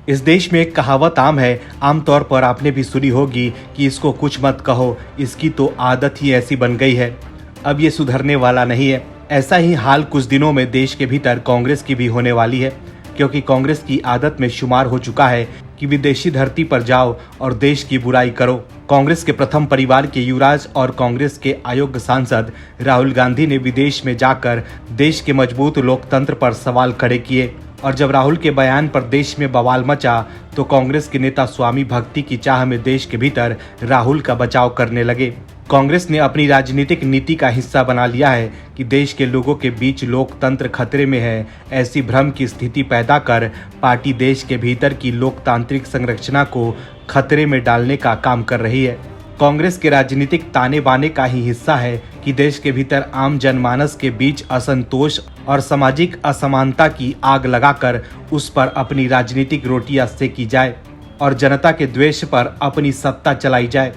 इस देश में एक कहावत आम है, आमतौर पर आपने भी सुनी होगी कि इसको कुछ मत कहो, इसकी तो आदत ही ऐसी बन गई है। अब ये सुधरने वाला नहीं है। ऐसा ही हाल कुछ दिनों में देश के भीतर कांग्रेस की भी होने वाली है, क्योंकि कांग्रेस की आदत में शुमार हो चुका है कि विदेशी धरती पर जाओ और देश की बुराई करो। कांग्रेस के प्रथम परिवार के युवराज और कांग्रेस के अयोग्य सांसद राहुल गांधी ने विदेश में जाकर देश के मजबूत लोकतंत्र पर सवाल खड़े किए, और जब राहुल के बयान पर देश में बवाल मचा तो कांग्रेस के नेता स्वामी भक्ति की चाह में देश के भीतर राहुल का बचाव करने लगे। कांग्रेस ने अपनी राजनीतिक नीति का हिस्सा बना लिया है कि देश के लोगों के बीच लोकतंत्र खतरे में है। ऐसी भ्रम की स्थिति पैदा कर पार्टी देश के भीतर की लोकतांत्रिक संरचना को खतरे में डालने का काम कर रही है। कांग्रेस के राजनीतिक ताने बाने का ही हिस्सा है कि देश के भीतर आम जनमानस के बीच असंतोष और सामाजिक असमानता की आग लगाकर उस पर अपनी राजनीतिक रोटियां सेकी जाए और जनता के द्वेष पर अपनी सत्ता चलाई जाए।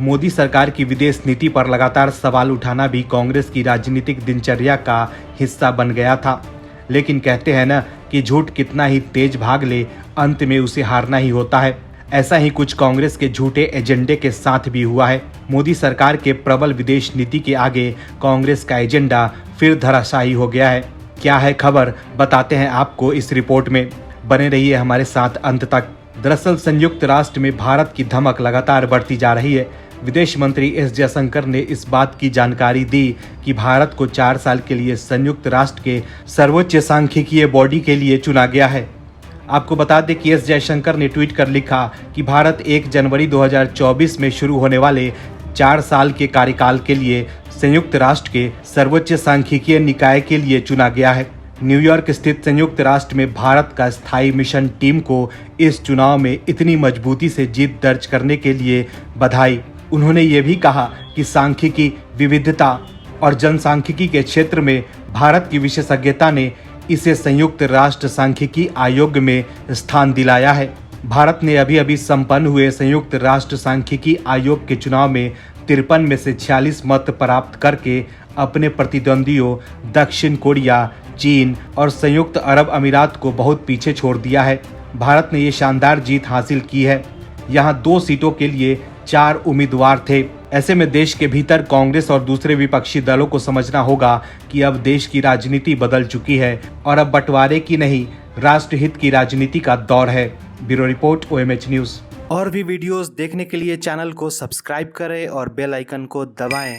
मोदी सरकार की विदेश नीति पर लगातार सवाल उठाना भी कांग्रेस की राजनीतिक दिनचर्या का हिस्सा बन गया था। लेकिन कहते हैं न कि झूठ कितना ही तेज भाग ले, अंत में उसे हारना ही होता है। ऐसा ही कुछ कांग्रेस के झूठे एजेंडे के साथ भी हुआ है। मोदी सरकार के प्रबल विदेश नीति के आगे कांग्रेस का एजेंडा फिर धराशायी हो गया है। क्या है खबर, बताते हैं आपको इस रिपोर्ट में। बने रहिए हमारे साथ अंत तक। दरअसल संयुक्त राष्ट्र में भारत की धमक लगातार बढ़ती जा रही है। विदेश मंत्री एस जयशंकर ने इस बात की जानकारी दी कि भारत को 4 साल के लिए संयुक्त राष्ट्र के सर्वोच्च सांख्यिकीय बॉडी के लिए चुना गया है। आपको बता दें कि एस जयशंकर ने ट्वीट कर लिखा कि भारत 1 जनवरी 2024 में शुरू होने वाले 4 साल के कार्यकाल के लिए संयुक्त राष्ट्र के सर्वोच्च सांख्यिकीय निकाय के लिए चुना गया है। न्यूयॉर्क स्थित संयुक्त राष्ट्र में भारत का स्थायी मिशन टीम को इस चुनाव में इतनी मजबूती से जीत दर्ज करने के लिए बधाई। उन्होंने ये भी कहा कि सांख्यिकी, विविधता और जनसांख्यिकी के क्षेत्र में भारत की विशेषज्ञता ने इसे संयुक्त राष्ट्र सांख्यिकी आयोग में स्थान दिलाया है। भारत ने अभी अभी संपन्न हुए संयुक्त राष्ट्र सांख्यिकी आयोग के चुनाव में 53 में से 46 मत प्राप्त करके अपने प्रतिद्वंदियों दक्षिण कोरिया, चीन और संयुक्त अरब अमीरात को बहुत पीछे छोड़ दिया है। भारत ने ये शानदार जीत हासिल की है। यहाँ 2 सीटों के लिए 4 उम्मीदवार थे। ऐसे में देश के भीतर कांग्रेस और दूसरे विपक्षी दलों को समझना होगा कि अब देश की राजनीति बदल चुकी है और अब बंटवारे की नहीं, राष्ट्रहित की राजनीति का दौर है। Bureau report, OMH news. और भी वीडियोस देखने के लिए चैनल को सब्सक्राइब करें और बेल आइकन को दबाएं।